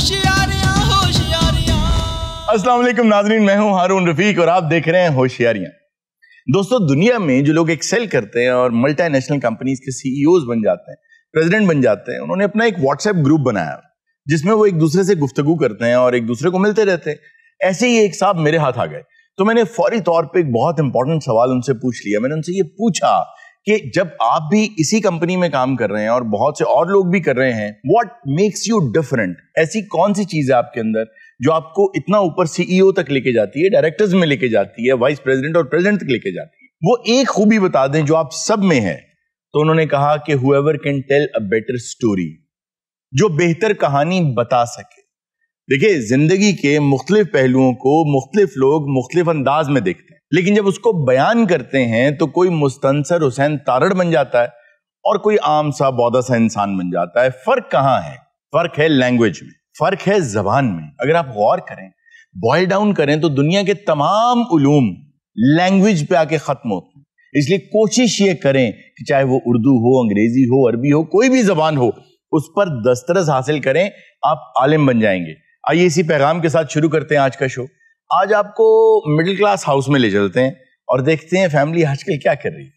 होशियारियां होशियारियां। अस्सलाम वालेकुम नाज़रीन, मैं हूं हारून रफीक और आप देख रहे हैं होशियारियां। दोस्तों, दुनिया में जो लोग एक्सेल करते हैं और मल्टीनेशनल कंपनीज के सीईओज बन जाते हैं, प्रेसिडेंट बन जाते हैं, उन्होंने अपना एक व्हाट्सएप ग्रुप बनाया जिसमें वो एक दूसरे से गुफ्तगू करते हैं और एक दूसरे को मिलते रहते हैं। ऐसे ही एक साहब मेरे हाथ आ गए तो मैंने फौरी तौर पे एक बहुत इंपॉर्टेंट सवाल उनसे पूछ लिया। मैंने उनसे ये पूछा कि जब आप भी इसी कंपनी में काम कर रहे हैं और बहुत से और लोग भी कर रहे हैं, व्हाट मेक्स यू डिफरेंट? ऐसी कौन सी चीज है आपके अंदर जो आपको इतना ऊपर सीईओ तक लेके जाती है, डायरेक्टर्स में लेके जाती है, वाइस प्रेसिडेंट और प्रेसिडेंट तक लेके जाती है? वो एक खूबी बता दें जो आप सब में है। तो उन्होंने कहा कि whoever can tell a better story, जो बेहतर कहानी बता सके। देखिए, जिंदगी के मुख्तलिफ पहलुओं को मुख्तलिफ लोग मुख्तलिफ अंदाज में देखते हैं, लेकिन जब उसको बयान करते हैं तो कोई मुस्तनसर हुसैन तारड़ बन जाता है और कोई आम सा बौदा सा इंसान बन जाता है। फर्क कहां है? फर्क है लैंग्वेज में, फर्क है जबान में। अगर आप गौर करें, बॉयल डाउन करें तो दुनिया के तमाम उलूम लैंग्वेज पे आके खत्म होते हैं। इसलिए कोशिश ये करें कि चाहे वो उर्दू हो, अंग्रेजी हो, अरबी हो, कोई भी जबान हो, उस पर दस्तरस हासिल करें, आप आलिम बन जाएंगे। आइए इसी पैगाम के साथ शुरू करते हैं आज का शो। आज आपको मिडिल क्लास हाउस में ले चलते हैं और देखते हैं फैमिली आजकल क्या कर रही है।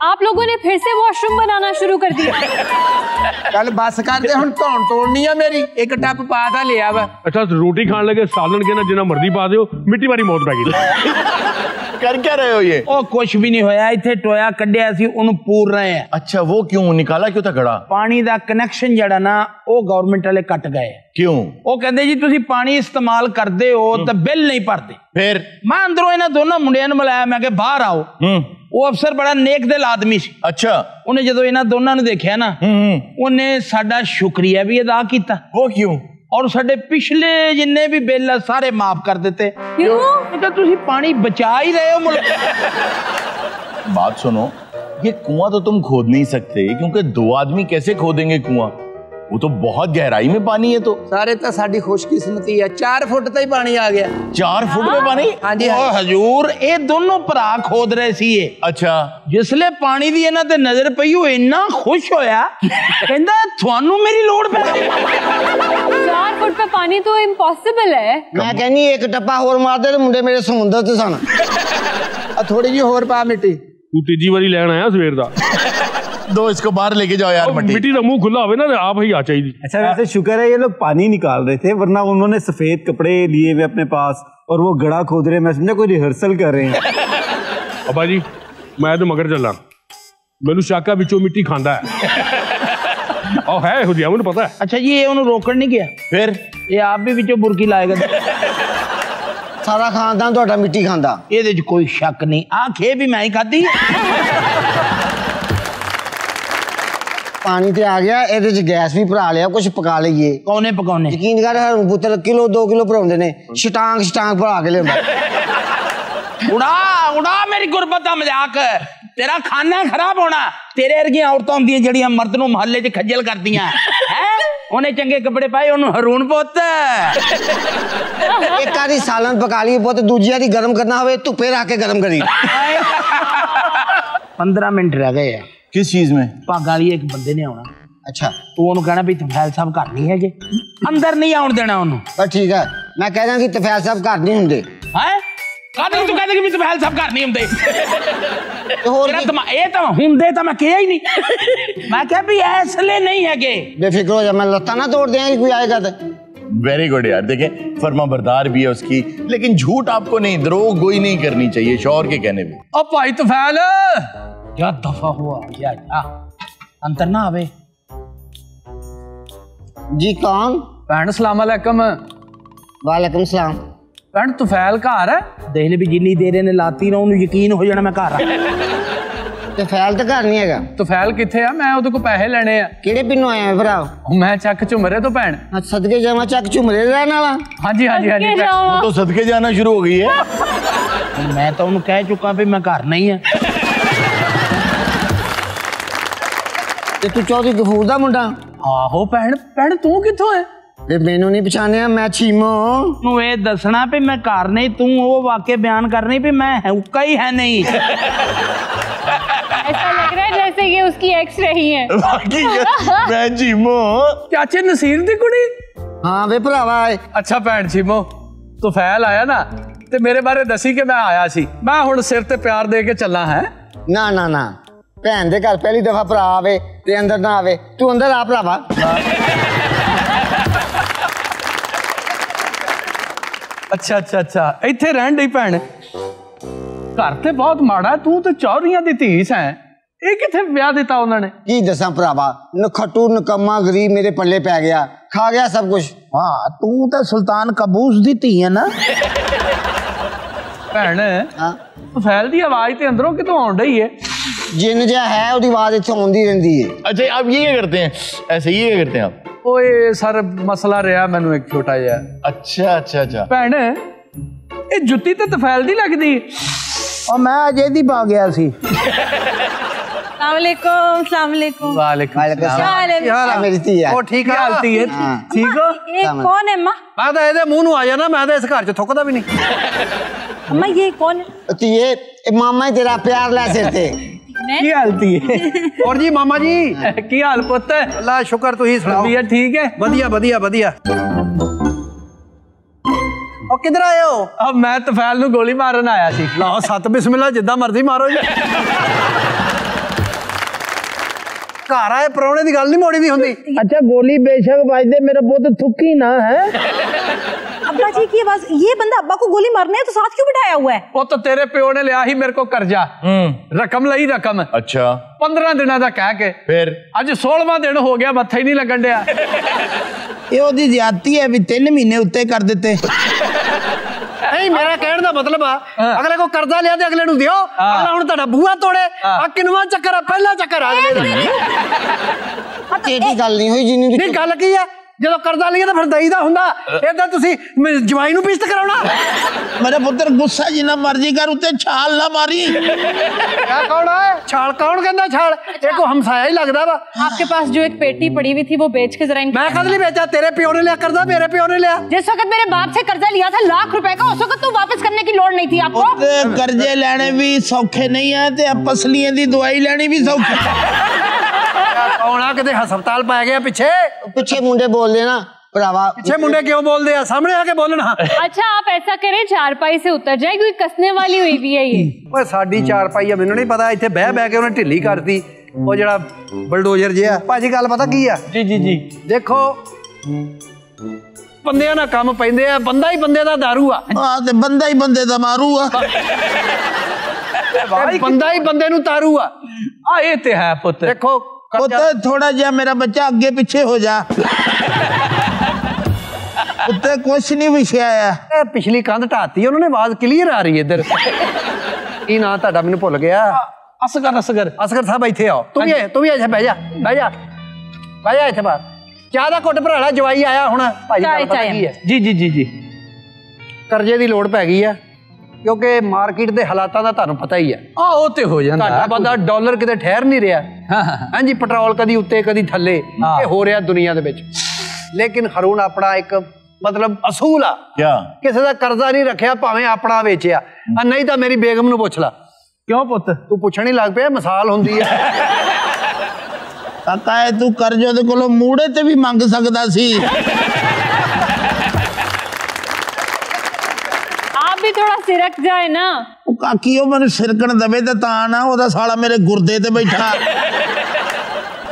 आप लोगों ने फिर से वॉशरूम बनाना शुरू कर दिया। कल बस करते हुन धौन तोड़नी है मेरी, एक टप पा दा ले आवा। अच्छा, रोटी खाने लगे सालन के ना जिन्ना मर्जी पा दियो, मिट्टी मारी मौत पै गई। कर क्या रहे हो ये? ओ कुछ भी नहीं होया, इथे टोया कड्डिया सी उन्हें पूर रहे हैं। अच्छा, वो क्यों निकाला? क्यों था घड़ा? पानी दा कनेक्शन जड़ा ना वो गवर्नमेंट वाले कट गए। क्यों? वो कहते जी तुसी पानी इस्तेमाल करते हो तो बिल नहीं भरते। फिर मैं अंदरों इन्हां दोनों मुंडियां नूं मिलाया, मैं कहा बाहर आओ। वो अफसर बड़ा नेक दिल आदमी सी। अच्छा, उन्हें जदों इन्हां दोनों नूं देखिया ना, उन्हें साडा शुक्रिया भी अदा किया। वो क्यों? और साडे पिछले जिन्ने भी बिल है सारे माफ कर देते। क्यों? क्योंकि तुसी पानी बचा ही रहे हो मुल्क। बात सुनो, ये कुआं तो तुम खोद नहीं सकते, क्योंकि दो आदमी कैसे खोदेंगे कुआं? वो तो बहुत गहराई में पानी है। तो सारे तो साडी खुशकिस्मती है, 4 फुट तक ही पानी आ गया। 4 फुट में पानी? हाँ जी, हजूर ये दोनों भरा खोद रहे सी। अच्छा, जिसले पानी दी इन्हां ते नजर पई, वो इन्ना खुश होया, कहंदा थानू मेरी लोड़ पै। 4 फुट पे पानी तो इम्पॉसिबल है। मैं कहनी एक टप्पा होर मार दे, मुंडे मेरे समुंदर च सन। थोड़ी जी होर पा मिट्टी। तू तीजी बारी लैन आया सवेर दा। दो इसको बाहर लेके जाओ यार। मिट्टी का मुंह खुला होवे ना, आप ही आ चाहिए। अच्छा, वैसे शुक्र है ये लोग पानी निकाल रहे थे, वरना उन्होंने सफेद कपड़े लिए हुए अपने पास और वो गड़ा खोद रहे। मैं समझा कोई रिहर्सल कर रहे हैं। अब्बा जी, मैं तो मगर चला, मैनू शाका बिचो मिट्टी खांदा है। और है हो जिया, मुझे पता है। अच्छा जी, ये उन्हें रोकण नहीं गया? फिर ये आप भी बिचो बुरकी लाएगा। सारा खानदान तुहाडा मिट्टी खांदा, ये कोई शक नहीं। आखे भी मैं ही खाधी। पानी ते आ गया, ए गैस भी भरा लिया, कुछ पका लीए। कौने पकाने? यकीन कर, हर पुत्र किलो 2 किलो भराउंदे ने, छटांग भरा के लिया। उड़ा उड़ा मेरी गुरबत दा मजाक। तेरा खाना खराब होना। तेरे वर्गियां औरतां हुंदियां जड़ियां मर्द नूं महल्ले च खज्जल करदियां हैं। उन्हें चंगे कपड़े पाए, उन्हें हरून पुत। एक आरी सालन पका ली पुत, दूजी आरी गरम करना होवे धुप्पे रख के गरम करी। 15 मिनट रह गए हैं। किस चीज में? भाग वाली एक बंदे ने आना। अच्छा, तू उन्होंने कहना भी तफैल साहब घर नहीं है, अंदर नहीं आउण देना उन्होंने। बस ठीक है, मैं कह रहा कि तफैल साहब घर नहीं हुंदे। हैं? कादे तू कहदे कि तफैल साहब घर नहीं हुंदे? तो होर तेरा दिमाग ए तो हुंदे तो मैं कहा ही नहीं। मैं कह भी इसलिए नहीं है के। बेफिक्र हो जा, मैं लत्ता ना तोड़ देंगे कोई आएगा तो। वेरी गुड यार। देखें, फर्मा बरदार भी है उसकी, लेकिन झूठ आपको नहीं, द्रोह गोई नहीं करनी चाहिए शौहर के कहने पे। ओ भाई तफैल क्या दफा हुआ यार, अंतर ना आवे। जी कौन? भैन सलाम अलैकुम। वालेकुम सलाम। भैन तफैल घर है? देख ले भी जिन्नी देर ने लाती ना उन्हें यकीन हो जाना मैं घर आ। तफैल तो घर नहीं हैगा। तफैल किथे है? मैं उहदे को पैसे लेने आ। किहड़े पिन्नों आया है भरा? मैं चक झुमरे तो भैन। सदके जावा चक झुमरे रहने वाला? हाँ जी हाँ जी हाँ जी। वो तो सदके जाना शुरू हो गई है। मैं तो उन्हें कह चुका भी मैं घर नहीं है। तू चौधरी गफूर दा मुंडा? आहो भैन। भैन तू किथों है? मैनू नहीं पछाणिया, मैं चीमो। तू ये दसना भी मैं घर नहीं, तू वो वाकई बयान करनी भी मैं हुक्का ही है नहीं। ऐसा लग रहा है जैसे ये उसकी एक्स रही है। मैं चीमो। चाचे नसीर दी कुड़ी? ਹਾਂ ਵੇ ਭਰਾਵਾ ਅੱਛਾ ਭੈਣ ਛੀਮੋ ਤੂੰ ਫੈਲ ਆਇਆ ਨਾ ਤੇ ਮੇਰੇ ਬਾਰੇ ਦੱਸੀ ਕਿ ਮੈਂ ਆਇਆ ਸੀ। ਮੈਂ ਹੁਣ ਸਿਰ ਤੇ ਪਿਆਰ ਦੇ ਕੇ ਚੱਲਾਂ ਹੈ। ਨਾ ਨਾ ਨਾ ਭੈਣ ਦੇ ਘਰ ਪਹਿਲੀ ਦਫਾ ਭਰਾ ਆਵੇ ਤੇ ਅੰਦਰ ਨਾ ਆਵੇ। ਤੂੰ ਅੰਦਰ ਆ ਭਰਾਵਾ। ਅੱਛਾ ਅੱਛਾ ਅੱਛਾ ਇੱਥੇ ਰਹਿਣ ਡਈ ਭੈਣ। ਘਰ ਤੇ ਬਹੁਤ ਮਾੜਾ, ਤੂੰ ਤੇ ਚੌਰੀਆਂ ਦੀ ਧੀ ਸੈਂ। ਇਹ ਕਿੱਥੇ ਵਿਆਹ ਦਿੱਤਾ ਉਹਨਾਂ ਨੇ? ਕੀ ਦੱਸਾਂ ਭਰਾਵਾ, ਨਖੱਟੂ ਨਕੰਮਾ ਗਰੀਬ ਮੇਰੇ ਪੱਲੇ ਪੈ ਗਿਆ, ਖਾ ਗਿਆ ਸਭ ਕੁਝ। ਹਾਂ ਤੂੰ ਤਾਂ ਸੁਲਤਾਨ ਕਬੂਸ ਦੀ ਧੀ ਹੈ ਨਾ। ਭੈਣ ਤੂੰ ਫੈਲ ਦੀ ਆਵਾਜ਼ ਤੇ ਅੰਦਰੋਂ ਕਿਤੋਂ ਆਉਣ ਡਈ ਹੈ? ਜਿੰਨ ਜਿਹਾ ਹੈ ਉਹਦੀ ਆਵਾਜ਼ ਇੱਥੇ ਆਉਂਦੀ ਰਹਿੰਦੀ ਹੈ। अच्छा आप ये क्या करते हैं, ऐसे ये क्या करते हैं आप? ਓਏ ਸਰ ਮਸਲਾ ਰਿਹਾ ਮੈਨੂੰ ਇੱਕ ਛੋਟਾ ਜਿਹਾ। अच्छा अच्छा अच्छा। ਭੈਣ ਇਹ ਜੁੱਤੀ ਤੇ ਤਫੈਲ ਦੀ ਲੱਗਦੀ। और मैं अजय दी पा गया सी। सलामकुम। वालेकुम क्या मेरी ਧੀ ਹੈ? ਉਹ ਠੀਕ ਆ हालती है ठीक हो? ये कौन है अम्मा? ਮੈਂ ਤਾਂ ਇਹਦੇ ਮੂੰਹ ਨੂੰ ਆ ਜਾਣਾ, ਮੈਂ ਤਾਂ ਇਸ ਘਰ 'ਚ ਥੁੱਕਦਾ ਵੀ ਨਹੀਂ। अम्मा ये कौन है? ਧੀਏ ਇਹ ਮਾਮਾ ਹੀ ਤੇਰਾ ਪਿਆਰ ਲੈ ਸਿਰ ਤੇ। ਕੀ ਹਾਲਤੀ ਹੈ? ਔਰ ਜੀ ਮਾਮਾ ਜੀ ਕੀ ਹਾਲ ਪੁੱਤ? ਅੱਲਾ ਸ਼ੁਕਰ, ਤੁਸੀਂ ਸੁਣਾਓ? ਤਬੀਅਤ ਠੀਕ ਹੈ? ਵਧੀਆ ਵਧੀਆ ਵਧੀਆ। ਉਹ ਕਿੱਧਰ ਆਏ ਹੋ? ਆ ਮੈਂ ਤਫੈਲ ਨੂੰ ਗੋਲੀ ਮਾਰਨ ਆਇਆ ਸੀ। ਲਾਓ ਸੱਤ ਬਿਸਮਿਲ੍ਲਾ, ਜਿੱਦਾਂ ਮਰਜ਼ੀ ਮਾਰੋ ਜੀ। ਘਰ ਆਏ ਪ੍ਰਾਹੁਣੇ ਦੀ ਗੱਲ ਨਹੀਂ ਮੋੜੀ ਦੀ ਹੁੰਦੀ। अच्छा गोली बेशक बजदे, मेरा पुत थुकी ना है। अब्बा जी की आवाज। ये बंदा अब्बा को गोली मारने है तो साथ क्यों बिठाया हुआ है? ਉਹ ਤਾਂ ਤੇਰੇ ਪਿਓ ਨੇ ਲਿਆ ਸੀ ਮੇਰੇ ਕੋ ਕਰਜ਼ਾ। ਰਕਮ ਲਈ ਰਕਮ। अच्छा 15 ਦਿਨਾਂ ਦਾ ਕਹਿ ਕੇ फिर ਅੱਜ 16ਵਾਂ ਦਿਨ ਹੋ ਗਿਆ, ਮੱਥਾ ਹੀ ਨਹੀਂ ਲੱਗਣ ਡਿਆ। ये ओदी ज्यादती है भी 3 महीने उत्ते कर देते। ਨਹੀਂ ਮੇਰਾ ਕਹਿਣ ਦਾ ਮਤਲਬ ਆ, ਅਗਲੇ ਕੋ ਕਰਜ਼ਾ ਲਿਆ ਤੇ ਅਗਲੇ ਨੂੰ ਦਿਓ। ਅਗਲਾ ਹੁਣ ਤੁਹਾਡਾ ਬੂਹਾ ਤੋੜੇ। ਆ ਕਿੰਨਵਾਂ ਚੱਕਰ ਆ? ਪਹਿਲਾ ਚੱਕਰ ਆ ਅਗਲੇ ਦਾ। ਇਹਦੀ ਗੱਲ ਨਹੀਂ ਹੋਈ ਜਿੰਨੀ ਨਹੀਂ ਗੱਲ ਕੀ ਆ? ਜਦੋਂ ਕਰਜ਼ਾ ਲਈਏ ਤਾਂ ਫਿਰ ਦਈਦਾ ਹੁੰਦਾ। ਏਦਾਂ ਤੁਸੀਂ ਜਵਾਈ ਨੂੰ ਪਿਸ਼ਤ ਕਰਾਉਣਾ। मेरा पुत्र गुस्सा जिन्ना मर्जी कर, उत्ते छाल ना मारी। ਕਿਆ ਕੌਣ ਹੈ ਛਾਲ? ਕੌਣ ਕਹਿੰਦਾ ਛਾਲ? ਇਹ ਕੋ ਹਮਸਾਇਆ ਹੀ ਲੱਗਦਾ ਵਾ। आपके पास जो एक पेटी पड़ी हुई थी वो बेच के जरा ਮੈਂ ਕਦ ਲਈ ਵੇਚਾ? ਤੇਰੇ ਪਿਓ ਨੇ ਲਿਆ ਕਰਜ਼ਾ, ਮੇਰੇ ਪਿਓ ਨੇ ਲਿਆ। जिस वक्त मेरे बाप से कर्जा लिया था लाख रुपए का, उस वक्त तो वापस करने की लोड़ नहीं थी आपको। उत्ते कर्जे लेने भी सौखे नहीं है ते पसलियां दी दवाई लेनी भी सौखी। ਕੌਣ ਆ? ਕਿਤੇ ਹਸਪਤਾਲ ਪੈ ਗਿਆ ਪਿੱਛੇ? ਪਿੱਛੇ ਮੁੰਡੇ ਬੋਲਦੇ ਨਾ ਭਰਾਵਾ। ਪਿੱਛੇ ਮੁੰਡੇ ਕਿਉਂ ਬੋਲਦੇ ਆ? ਸਾਹਮਣੇ ਆ ਕੇ ਬੋਲਣਾ। अच्छा आप ऐसा करें, चारपाई से उतर जाए क्योंकि कसने वाली हुई भी है ये। ਓਏ ਸਾਡੀ ਚਾਰ ਪਾਈ ਆ, ਮੈਨੂੰ ਨਹੀਂ ਪਤਾ। ਇੱਥੇ ਬਹਿ ਬਹਿ ਕੇ ਉਹਨੇ ਢਿੱਲੀ ਕਰਤੀ। ਉਹ ਜਿਹੜਾ ਬਲਡੋਜ਼ਰ ਜਿਹਾ। ਭਾਜੀ ਗੱਲ ਪਤਾ ਕੀ ਆ? ਜੀ ਜੀ ਜੀ। ਦੇਖੋ ਬੰਦਿਆਂ ਨਾਲ ਕੰਮ ਪੈਂਦੇ ਆ, ਬੰਦਾ ਹੀ ਬੰਦੇ ਦਾ ਦਾਰੂ ਆ। हाँ ते बंदा ही बंदे दा मारू आ। ਬੰਦਾ ਹੀ ਬੰਦੇ ਨੂੰ ਤਾਰੂ ਆ। ਆ ਇਹ ਤੇ ਹੈ ਪੁੱਤ। ਦੇਖੋ पुत्र थोड़ा जा मेरा बच्चा अगे पीछे हो जा। उत्ते कुछ नहीं विषय है। ਇਹ ਪਿਛਲੀ ਕੰਧ ਢਾਤੀ, ਉਹਨਾਂ ਨੇ ਆਵਾਜ਼ ਕਲੀਅਰ ਆ ਰਹੀ ਹੈ ਇੱਧਰ। ਕੀ ਨਾਂ ਤੁਹਾਡਾ? ਮੈਨੂੰ ਭੁੱਲ ਗਿਆ। ਅਸਗਰ ਅਸਗਰ ਅਸਗਰ ਸਾਹਿਬ ਇੱਥੇ ਆਓ। ਤੂੰ ਵੀ ਇੱਥੇ ਬਹਿ ਜਾ, ਬਹਿ ਜਾ, ਬਹਿ ਜਾ ਇੱਥੇ ਬਾਹਰ। ਚਾਹ ਦਾ ਘੁੱਟ ਭਰਾਲਾ, ਜਵਾਈ ਆਇਆ ਹੁਣ। ਭਾਜੀ ਗੱਲ ਪਤਾ ਕੀ ਹੈ? ਜੀ ਜੀ ਜੀ ਜੀ। ਕਰਜ਼ੇ ਦੀ ਲੋੜ ਪੈ ਗਈ ਆ, ਕਿਉਂਕਿ ਮਾਰਕੀਟ ਦੇ ਹਾਲਾਤਾਂ ਦਾ ਤੁਹਾਨੂੰ ਪਤਾ ਹੀ ਹੈ। ਆ ਉਹ ਤੇ ਹੋ ਜਾਂਦਾ। ਤੁਹਾਡਾ ਬੰਦਾ ਡਾਲਰ ਕਿਤੇ ਠਹਿਰ ਨਹੀਂ ਰਿਹਾ। ਹਾਂਜੀ ਪੈਟਰੋਲ ਕਦੀ ਉੱਤੇ ਕਦੀ ਥੱਲੇ, ਇਹ ਹੋ ਰਿਹਾ ਦੁਨੀਆ ਦੇ ਵਿੱਚ। ਲੇਕਿਨ ਹਰੂਨ ਆਪਣਾ ਇੱਕ ਮਤਲਬ ਅਸੂਲ ਆ। क्या? ਕਿਸੇ ਦਾ ਕਰਜ਼ਾ ਨਹੀਂ ਰੱਖਿਆ, ਭਾਵੇਂ ਆਪਣਾ ਵੇਚਿਆ। ਨਹੀਂ ਤਾਂ ਮੇਰੀ ਬੇਗਮ ਨੂੰ ਪੁੱਛ ਲਾ। ਕਿਉਂ ਪੁੱਤ? ਤੂੰ ਪੁੱਛਣ ਹੀ ਲੱਗ ਪਿਆ, ਮਿਸਾਲ ਹੁੰਦੀ ਹੈ। काका है तू कर्जे दे कोलों मूड़े ते भी मंग सकदा सी। आप भी थोड़ा सिरक जाए ना। ਉਹ ਕਾਕੀ ਉਹ ਮੈਨੂੰ ਸਿਰਕਣ ਦਵੇ ਤੇ ਤਾਂ ਨਾ, ਉਹਦਾ ਸਾਲਾ ਮੇਰੇ ਗੁਰਦੇ ਤੇ ਬੈਠਾ।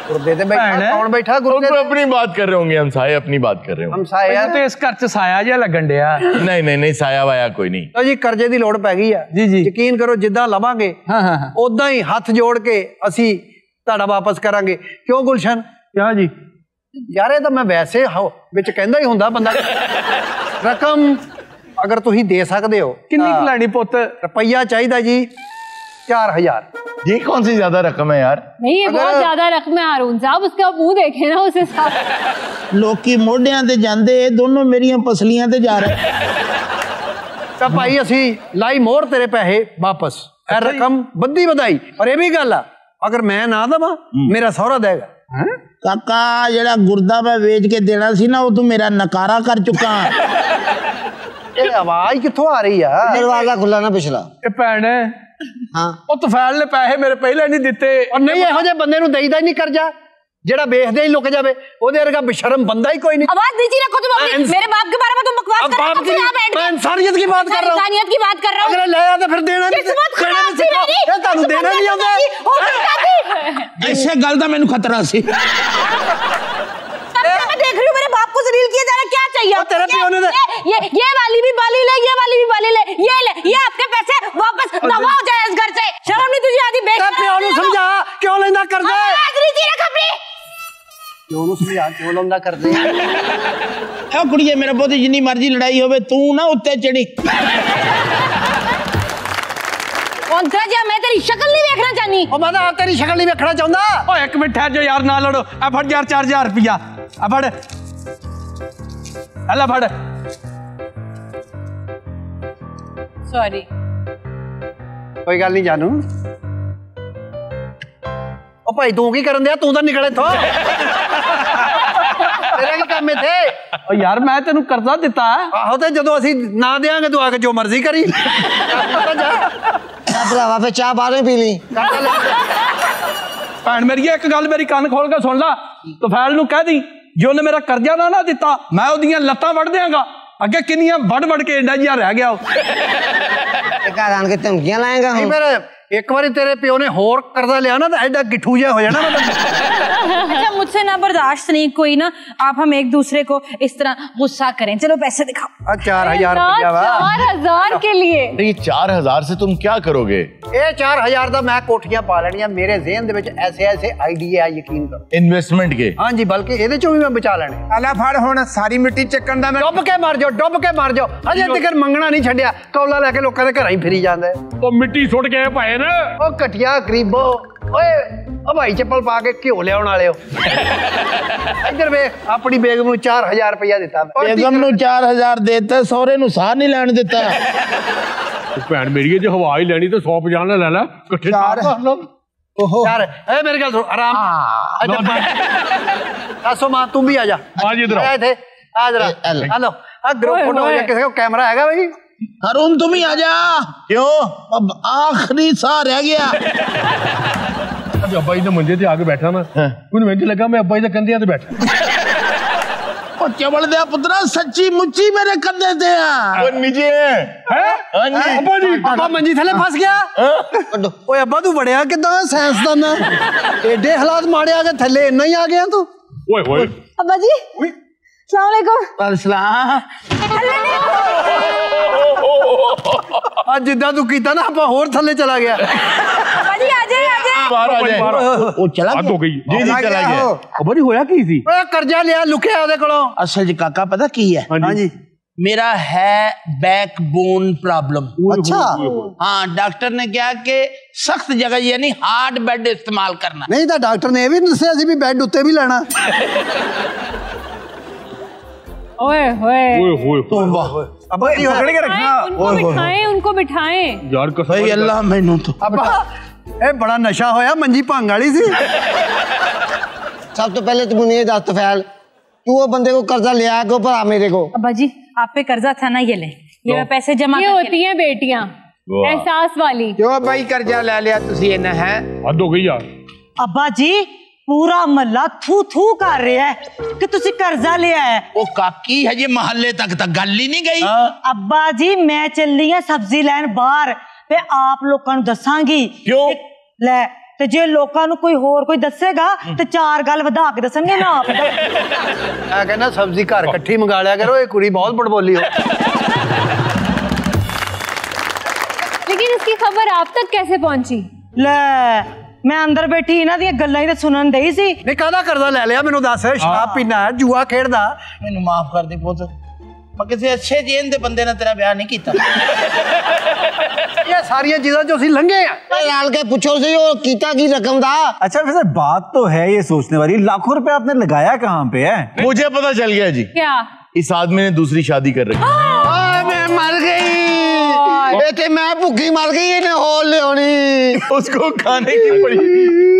ਗੁਰਦੇ ਤੇ ਬੈਠਾ? ਕੌਣ ਬੈਠਾ ਗੁਰਦੇ तो ਤੇ? अपनी बात कर रहे होंगे, हम साये अपनी बात कर रहे होंगे। ਹਮਸਾਏ ਆ। ਤੇ ਇਸ ਘਰ ਚ ਸਾਇਆ ਜਿਹਾ ਲੱਗਣ ਡਿਆ। नहीं नहीं नहीं, साया वाया कोई नहीं। ਲਓ ਜੀ ਕਰਜ਼ੇ ਦੀ ਲੋੜ ਪੈ ਗਈ ਆ। ਜੀ, ਜੀ। ਯਕੀਨ ਕਰੋ ਜਿੱਦਾਂ ਲਵਾਂਗੇ ਹਾਂ ਉਦਾਂ ਹੀ ਹੱਥ ਜੋੜ ਕੇ ਅਸੀਂ ਤੁਹਾਡਾ ਵਾਪਸ ਕਰਾਂਗੇ। ਕਿਉਂ ਗੁਲਸ਼ਨ? ਕਿਉਂ ਜੀ? ਯਾਰ ਇਹ ਤਾਂ ਮੈਂ ਵੈਸੇ ਵਿੱਚ ਕਹਿੰਦਾ ਹੀ ਹੁੰਦਾ ਬੰਦਾ। ਰਕਮ ਅਗਰ ਤੁਸੀਂ ਦੇ ਸਕਦੇ ਹੋ। ਕਿੰਨੀ ਕੁ ਲੈਣੀ ਪੁੱਤ? ਰੁਪਈਆ ਚਾਹੀਦਾ ਜੀ 4000। ये कौन सी ज्यादा रकम है यार? नहीं ये बहुत ज्यादा रकम है हारून साहब, उसका मुंह देखे ना उस हिसाब। ਲੋਕੀ ਮੋਢਿਆਂ ਤੇ ਜਾਂਦੇ, ਇਹ ਦੋਨੋਂ ਮੇਰੀਆਂ ਪਸਲੀਆਂ ਤੇ ਜਾ ਰਹੇ। ਤਾਂ ਭਾਈ ਅਸੀਂ ਲਾਈ ਮੋਹਰ ਤੇਰੇ ਪੈਸੇ ਵਾਪਸ। ਇਹ ਰਕਮ ਬੱਦੀ ਵਧਾਈ। ਔਰ ਇਹ ਵੀ ਗੱਲ ਆ, ਅਗਰ ਮੈਂ ਨਾ ਦਵਾਂ ਮੇਰਾ ਸਹੁਰਾ ਦੇਗਾ। ਕਾਕਾ ਜਿਹੜਾ ਗੁਰਦਾ ਮੈਂ ਵੇਚ ਕੇ ਦੇਣਾ ਸੀ ਨਾ, ਉਹ ਤੂੰ ਮੇਰਾ ਨਕਾਰਾ ਕਰ ਚੁੱਕਾ। ਇਹ ਆਵਾਜ਼ ਕਿੱਥੋਂ ਆ ਰਹੀ ਆ? ਦਰਵਾਜ਼ਾ ਖੁੱਲਾ ਨਾ ਪਿਛਲਾ। ਇਹ ਭੈਣ ਹਾਂ ਉਹ ਤਫੈਲ ਨੇ ਪੈਸੇ ਮੇਰੇ ਪਹਿਲੇ ਨਹੀਂ ਦਿੱਤੇ। ਔਰ ਨਹੀਂ ਇਹੋ ਜਿਹੇ ਬੰਦੇ ਨੂੰ ਦੇਈਦਾ ਹੀ ਨਹੀਂ ਕਰਜ਼ਾ। जेड़ा बेचदे ही लुक जावे ओदे वर्गा बेशर्म बंदा ही कोई नहीं। आवाज नीचे रखो तुम अपनी। मेरे बाप के बारे में तुम बकवास कर रहे हो। मैं इंसानियत की बात कर रहा हूं। इंसानियत की बात कर रहा हूं। अगर ले आते फिर देना नहीं। किस्मत खराब थी मेरी। ये तानू देना नहीं आंदा। ऐसे गल दा मैनू खतरा सी। मैं देख रही हूँ मेरे बाप को जलील किया जा रहा है। क्या चाहिए तेरे पियो ने ये वाली भी बाली ले, ये वाली भी बाली ले, ये आपके पैसे वापस दफा हो जाए इस घर से। शर्म नहीं तुझे आदि बेच। तेरे पियो ने समझा क्यों लेंदा कर दे। नीचे रख अपनी। क्यों नु समझा क्यों लेंदा कर दे। ए कुड़िए मेरे पुत जिन्नी मर्जी लड़ाई होवे तू ना उत्ते चढ़ी। कौन सा जी मैं तेरी शक्ल नहीं देखना चाहनी। ओ मैं आप तेरी शक्ल नहीं देखना चाहंदा। ओ एक मिनट ठहर जाओ यार, ना लड़ो। आ फड़ यार 4000 रुपया। आ फड़ अल्लाह फड़। सॉरी। कोई गल नहीं जानू। ओ भाई तू की करन दिया, तू तो निकले थो। तेरा की काम थे। ओ यार मैं तेनू कर्जा दिता है। आहो ते जदों असीं ना देंगे तू आके जो मर्जी करी। भरावा फिर चाह बाहरों ही पी ली। भैन मेरी एक गल मेरी कान खोल के सुन ला। तो फैल नू कह दी जे उन्हें मेरा कर्जा ना दिता मैं ओदियां लत्तां वड़ देंगा। अगे किन्नियां वड़ वड़ के एडा जिहा रह गया। घर आन के धमकियां लाएगा नहीं फिर एक बारी तेरे प्यो ने होर कर्जा लिया ना तो एडा गिठू जिहा हो जाना। अच्छा मुझसे ना बर्दाश्त नहीं कोई ना। आप हम एक दूसरे को इस तरह गुस्सा करें। चलो पैसे दिखाओ। 4000 रुपया वा। 4000 के लिए। ये 4000 से तुम क्या करोगे? ये 4000 दा मैं कोठियां पा लेनियां। मेरे ज़हन दे विच ऐसे ऐसे आइडिया यकीन करो। इन्वेस्टमेंट के? हां जी, बल्कि ਇਹਦੇ ਚੋਂ ਵੀ मैं बचा लेने। आला फड़ हुण सारी मिट्टी ਚੱਕਣ ਦਾ मैं डुब के मार जाओ, डुब के मार जाओ। अजे तक मंगना नहीं छड्डिया। कौला लेके लोकां दे घरां ही फिरी जांदा है। ਉਹ ਮਿੱਟੀ ਸੁੱਟ ਕੇ ਪਾਏ ਨਾ। ओ घटिया गरीबो ओए ओ भाई चप्पल पा के घिओ लियाउण वालिओ। इधर वे अपनी बेगम नूं 4000 रुपया दिता। बेगम नूं 4000 देता, सौरे नूं साह नहीं लैण दिता। ਭੈਣ ਮੇਰੀ ਜੇ ਹਵਾ ਹੀ ਲੈਣੀ ਤੇ 150 ਨਾਲ ਲੈ ਲੈ ਇਕੱਠੇ ਚਾਰ ਕਰ ਲਓ। ओहो यार ए मेरी गल सुन आराम। दसो मां तुम भी आ जा। आ जी इधर आए थे आ जरा। हेलो आ ग्रुप फोटो हो जा। किसी को कैमरा हैगा भाई? अरुण तुम ही आ जा। क्यों? अब आखिरी साह रह गया। ਅੱਜ ਅੱਬਾ ਜੀ ਦੇ ਮੰਜੇ ਤੇ ਆ ਕੇ ਬੈਠਾ ਮੈਂ ਮੈਨੂੰ ਇੰਜ ਲੱਗਾ ਮੈਂ ਅੱਬਾ ਜੀ ਦੇ ਕੰਧਿਆਂ ਤੇ ਬੈਠਾ। ओ चवल दे पुत्रा सच्ची मुच्ची मेरे कंधे ते वो नीचे है। हाँ जी। अब्बा जी अब्बा मंजी थले फस गया। ओए अब्बा तू बड़िया किदां साइंसदान एडे हालात माड़े आ के थले इन्ना ही आ गया तू। ਓਏ ਹੋਏ अब्बा जी अस्सलाम वालेकुम। सलाम। आज जिद्दां तू कीता ना अब्बा होर थले चला गया। अब्बा जी आ जाए बाहर आ जाए। वो चला हद हो गई। जी जी चला गया। ਅੱਬਾ ਜੀ ਹੋਇਆ ਕੀ ਸੀ? ओए कर्जा लिया लुकिया ओदे कोलों। असल च काका पता की है? हां जी मेरा है बैकबोन प्रॉब्लम। अच्छा हाँ डॉक्टर ने कहा कि सख्त जगह यानी हार्ड बेड इस्तेमाल करना। नहीं तो डॉक्टर ने ये भी दस्या सी भी बेड उत्ते भी लेना। ओए होए ਓਏ ਹੋਏ अब्बा जी पकड़ के रखना। उनको बिठाएं उनको बिठाएं। ਯਾਰ कसम भाई अल्लाह मैनू तो अब्बा ए बड़ा नशा होया मंजी भंग वाली सी। सब तो पहले तू मुझे दस तो फैल तू वो बंदे को कर्जा लिया को भरा मेरे को। अब्बा जी आप पे कर्जा था ना ये ले। ये मैं पैसे जमा ये होती हैं बेटियां एहसास वाली। क्यों भाई कर्जा ले लिया तुसी इन्ना है? हद हो गई यार। अब्बा जी पूरा महल्ला थू थू कर रहा है कि तुसी कर्जा लिया है। वो काकी हजे महल्ले तक गल ही नहीं गई। अब्बा जी मैं चली हां सब्जी लैन बाहर ते आप लोकां नूं दसांगी। क्यों? ले ते जे लोकां नूं कोई होर कोई दसेगा ते चार गल वधा के दसणगे ना आप। मैं कहना सब्जी घर इकट्ठी मंगा लिया करो। ये कुड़ी बहुत बड़बोली हो। लेकिन इसकी खबर आप तक कैसे पहुंची? ले मैं अंदर बैठी इन्हां दी गल्लां ही ते सुनन दई सी। नहीं काहदा कर्जा ले लिया मैनू दस। शराब पीना है जुआ खेड़दा। मैनू माफ कर दे पुत मैं किसी अच्छे जेन दे बंदे ने तेरा ब्याह नहीं कीता। ये सारी चीज़ां जो असीं लंघे आ। लाल के पूछो सी वो कीता की रकम दा। अच्छा वैसे बात तो है ये सोचने वाली, लाखों रुपए आपने लगाया कहाँ पे है? मुझे पता चल गया जी। क्या? इस आदमी ने दूसरी शादी कर रखी। मैं मर गई। ते मैं भूखी मर गई इन्हें होल लेनी। उसको खाने की पड़ी।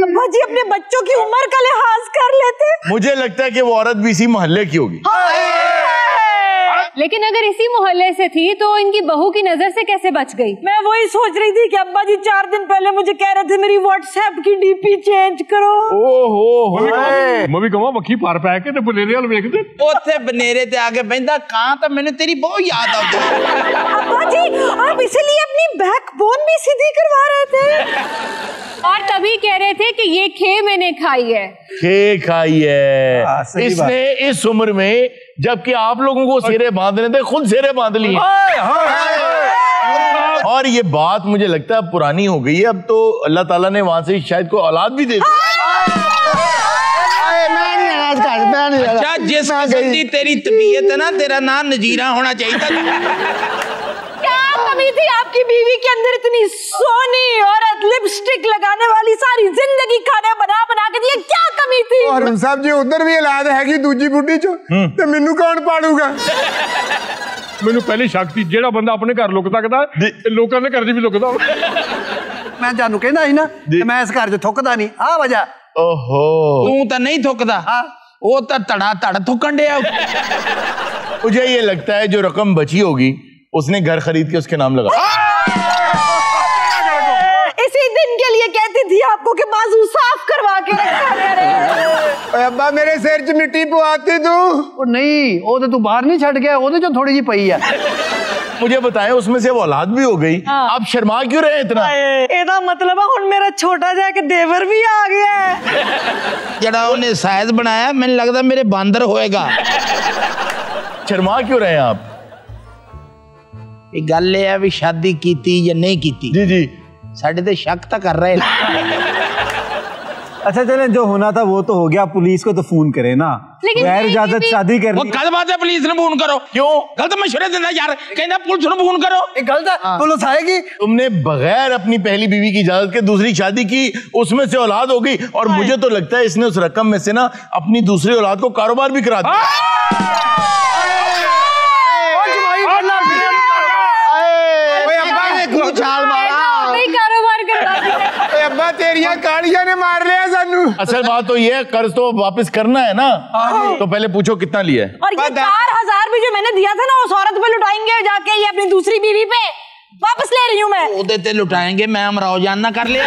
अब्बा जी अपने बच्चों की उम्र का लिहाज कर लेते। मुझे लगता है कि वो औरत भी इसी मोहल्ले की होगी। लेकिन अगर इसी मोहल्ले से थी तो इनकी बहू की नजर से कैसे बच गई? मैं वही सोच रही थी कि अब्बा जी 4 दिन पहले मुझे कह रहे थे मेरी व्हाट्सएप की डीपी चेंज करो। ओहो मैं भी कहूँ वकी पार पै के बनेरे वाल वेख दे ਉੱਥੇ बनेरे ते आगे बहता ਕਾਂ ਤਾਂ ਮੈਨੂੰ तेरी बहुत याद आती। अब्बा जी आप इसीलिए अपनी बैकबोन भी सीधी करवा रहे थे और तभी कह रहे थे कि ये खे मैंने खाई है। खे खाई है इसने इस उम्र में, जबकि आप लोगों को सेरे बांधने थे खुद सेरे बांध लिए। और ये बात मुझे लगता है पुरानी हो गई है, अब तो अल्लाह ताला ने वहां से शायद कोई औलाद भी दे दी। अच्छा जिस किस्म की तेरी तबीयत है ना, तेरा नाम नजीरा होना चाहिए था। क्या कमी थी आपकी बीवी के अंदर इतनी सोनी औरत, लिपस्टिक लगाने वाली, सारी जिंदगी खाने बना बना के दिए, क्या कमी थी? और साहब जी उधर भी औलाद हैगी दूजी बुढ़ी चो ते मैनू कौन पालूगा? मैनू पहले शक थी जेड़ा बंदा अपने घर लुक सकदा लोकां दे घर च भी लुकदा। मैं जानू कहना ही ना मैं इस घर च थुकदा नहीं, आ वजह। ओहो तू तो नहीं थुकदा, वो तो तड़ा तड़ थुकन डे। मुझे ये लगता है जो रकम बची होगी उसने घर खरीद के उसके नाम लगा। इसी दिन के लिए कहती थी आपको कि बाजू साफ करवा के रखा। अब्बा मेरे सिर च मिट्टी पवाती तू। ओ नहीं, वो तो तू बाहर नहीं छड़ गया, ओदे जो थोड़ी जी पई है। मुझे बताएं उसमें से वो औलाद भी हो गई, आप शर्मा क्यों रहे इतना? एदा मतलब है हुन मेरा छोटा जा के देवर भी आ गया है। जड़ा उन्हें साइज बनाया मैंने लगता मेरे बांदर होएगा। शर्मा क्यों रहे आप? गल है भी शादी कीती या नहीं कीती। जी जी साडे ते शक तो कर रहे। अच्छा चले जो होना था वो तो हो गया, पुलिस को तो फोन करे ना, गैर इजाजत शादी कर वो गलत बात है, पुलिस ने फोन करो। क्यों गलत मशवरे देना यार, कहना पुलिस ने फोन करो। ये गलत है, पुलिस आएगी। तुमने बगैर अपनी पहली बीवी की इजाजत के दूसरी शादी की, उसमें से औलाद हो गई, और मुझे तो लगता है इसने उस रकम में से ना अपनी दूसरी औलाद को कारोबार भी करा दिया। छाल मारा कारोबार करवा अब्बा तेरिया कालिया ने मार लिया सानू। असल बात तो ये कर्ज तो वापस करना है ना, तो पहले पूछो कितना लिया है। और ये 4000 भी जो मैंने दिया था ना उस औरत पे लुटाएंगे जाके, ये अपनी दूसरी बीवी पे वापस ले रही हूँ मैं। ओदे ते लुटाएंगे, मैं अमराव जान ना कर लिया।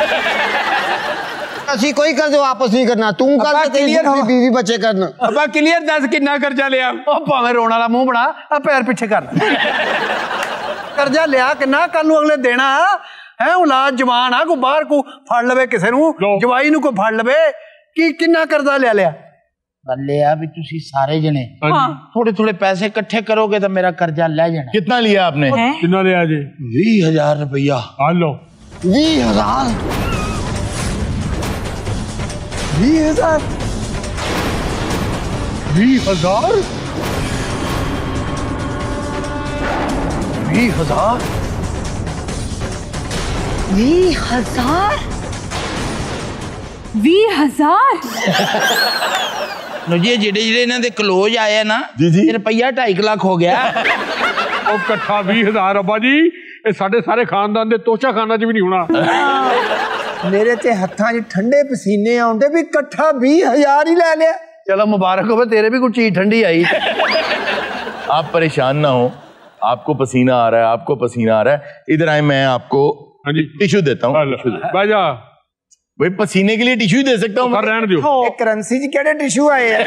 असि कोई कर्ज वापस नहीं करना, तू कर क्लियर हो बीवी बच्चे करना। अब्बा क्लियर दस कितना कर्जा लिया? ओ भावे रोण वाला मुंह बना, आ पैर पीछे कर। कर्जा लिया किन्ना, कल नूं अगले देना है। औलाद जवान आ, को बाहर को फड़ लवे, किसे नूं जवाई नूं को फड़ लवे कि किन्ना कर्जा ले लिया। गल आ भी तुसी सारे जने थोड़े थोड़े पैसे इकट्ठे करोगे तो मेरा कर्जा ले जाना। कितना लिया आपने? कितना लिया जी? 20,000 रुपया। हाँ लो 20,000 20,000 20,000 मुझे जेडे जेडे इन्हां दे क्लोज आए ना, रुपया 2.5 लाख हो गया। ਉਹ ਇਕੱਠਾ 20,000 ਅੱਬਾ ਜੀ, ਇਹ ਸਾਡੇ ਸਾਰੇ ਖਾਨਦਾਨ ਦੇ ਤੋਸ਼ਾ ਖਾਨਾ 'ਚ ਵੀ ਨਹੀਂ ਹੋਣਾ। मेरे ते हत्थां 'ਚ ठंडे पसीने आउंदे भी इकट्ठा 20,000 ही ले लिया। चलो मुबारक हो, तेरे भी कुछ चीज ठंडी आई। आप परेशान ना हो, आपको पसीना आ रहा है, आपको पसीना आ रहा है, इधर आए मैं आपको टिश्यू देता हूँ। भाई पसीने के लिए टिश्यू दे सकता हूँ। रहने दो, करंसी च केड़े टिश्यू आए हैं?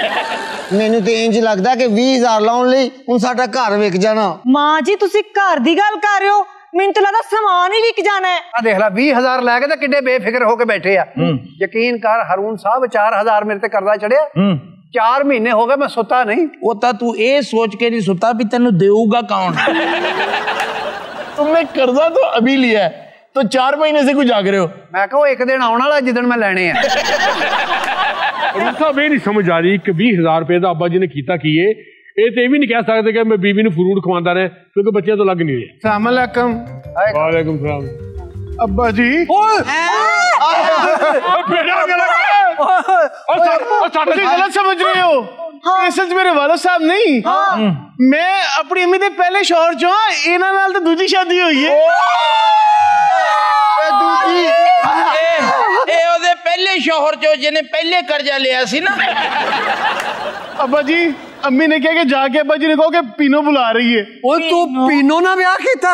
ਮੈਨੂੰ ਤੇ ਇੰਜ ਲੱਗਦਾ ਕਿ 20,000 ਲਾਉਣ ਲਈ ਹੁਣ ਸਾਡਾ ਘਰ ਵਿਕ ਜਾਣਾ। ਮਾਂ ਜੀ ਤੁਸੀਂ ਘਰ ਦੀ ਗੱਲ ਕਰ ਰਹੇ ਹੋ, ਮੈਨੂੰ ਤਾਂ ਲੱਗਦਾ ਸਮਾਨ ਹੀ ਵਿਕ ਜਾਣਾ ਹੈ। ਆ ਦੇਖ ਲੈ 20,000 ਲੈ ਕੇ ਤਾਂ ਕਿੱਡੇ ਬੇਫਿਕਰ ਹੋ ਕੇ ਬੈਠੇ ਆ। ਯਕੀਨ ਕਰ ਹਰੂਨ ਸਾਹਿਬ 4,000 ਮੇਰੇ ਤੇ ਕਰਜ਼ਾ ਚੜਿਆ। 4 ਮਹੀਨੇ ਹੋ ਗਏ ਮੈਂ ਸੁੱਤਾ ਨਹੀਂ। वो तो तू ये सोच के नहीं सुता भी तेनू देऊगा कौन। तुमने कर्जा तो अभी लिया है, तो 4 महीने से कुछ जाग रहे हो। मैं कहो एक दिन आने वाला जिदन मैं लेने हैं। साहब ये नहीं समझ आ रही कि 20,000 रुपए का अब्बा जी ने कीता की है, ये तो भी नहीं कह सकते कि मैं बीवी ने फ्रूट खवांदा रहे, क्योंकि बच्चे तो लग नहीं रहे। अस्सलाम वालेकुम। वालेकुम सलाम। अब्बा जी गलत समझ रहे हो। सच मेरे वाला साहब नहीं, मैं अपनी अम्मी दे पहले शौहर चो, इन्हां नाल तो दूजी शादी हुई है। पहले शौहर चो जिन्हें पहले कर्जा लिया सी ना। अब्बा जी अम्मी ने कहा कि जाके अब्बा जी ने कहो कि पीनो बुला रही है। ओए तू पीनो ना ब्याह कीता?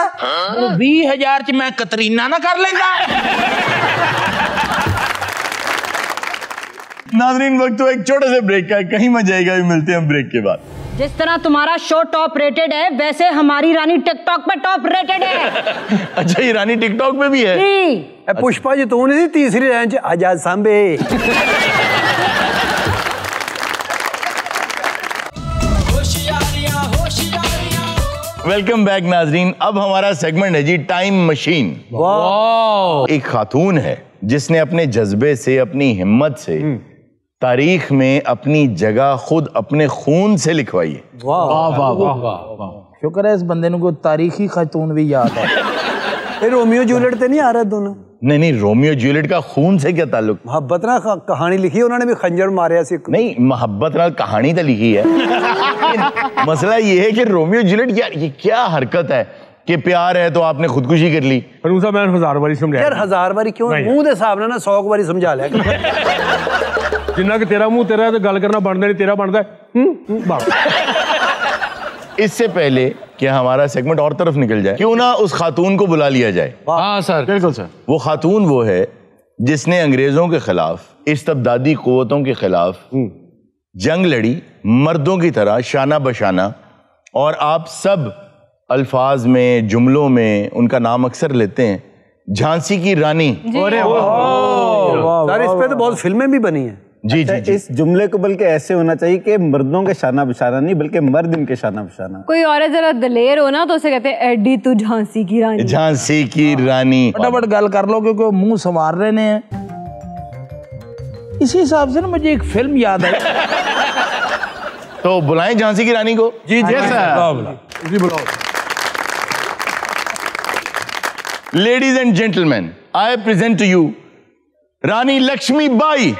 20,000 च मैं कतरीना ना कर लेंदा। नाज़रीन वक्त तो एक छोटे से ब्रेक का, कहीं मत जाएगा, भी मिलते हैं ब्रेक के बाद। जिस तरह तुम्हारा शो टॉप रेटेड है, वैसे हमारी रानी टिकटॉक पे टॉप रेटेड है। अच्छा, ये रानी टिकटॉक पे भी है? जी। पुष्पा जी तू नहीं तीसरी लाइन च आजाद सांबे। वेलकम बैक नाजरीन। अब हमारा सेगमेंट है जी टाइम मशीन। वाह। एक खातून है जिसने अपने जज्बे से, अपनी हिम्मत से तारीख में अपनी जगह खुद अपने खून से लिखवाई है। वाह वाह वाह वाह, शुक्र है इस बंदे को तारीखी खातून भी याद है। रोमियो जूलियट ते नहीं आ रहा दोनों? नहीं, रोमियो जूलियट का खून से क्या ताल्लुक? मोहब्बत ना कहानी लिखी, उन्होंने भी खंजर मारे सी। नहीं, मोहब्बत नाल कहानी तो लिखी है। मसला ये है कि रोमियो जूलियट, यार ये क्या हरकत है कि प्यार है तो आपने खुदकुशी कर ली। मैं 1000 बारी समझाया यार। 1000 बारी क्यों? मुंह दे हिसाब ना 100 बारी समझा लिया। जिन्ना कि तेरा मुंह तेरा, तो गल करना बनता नहीं, तेरा बनता है। इससे पहले कि हमारा सेगमेंट और तरफ निकल जाए, क्यों ना उस खातून को बुला लिया जाए। हाँ सर, बिल्कुल सर। वो खातून वो है जिसने अंग्रेजों के खिलाफ, इस्तबदादी कुव्वतों के खिलाफ जंग लड़ी, मर्दों की तरह शाना बशाना, और आप सब अल्फाज में, जुमलों में उनका नाम अक्सर लेते हैं, झांसी की रानी। अरे वाह, इस पे तो बहुत फिल्में भी बनी हैं। जी अच्छा, जी। इस जुमले को बल्कि ऐसे होना चाहिए कि मर्दों के शाना बशाना नहीं, बल्कि मर्द इनके शाना बशाना। कोई औरत जरा दलेर हो ना तो उसे कहते हैं एडी तू झांसी की रानी। झांसी की रानी। फटाफट गल कर लो क्योंकि मुंह संवार रहे हैं। इसी हिसाब से ना मुझे एक फिल्म याद आई। तो बुलाएं झांसी की रानी को। जी जी जी बुलाओ। Ladies and gentleman, I present to you Rani Lakshmi Bai.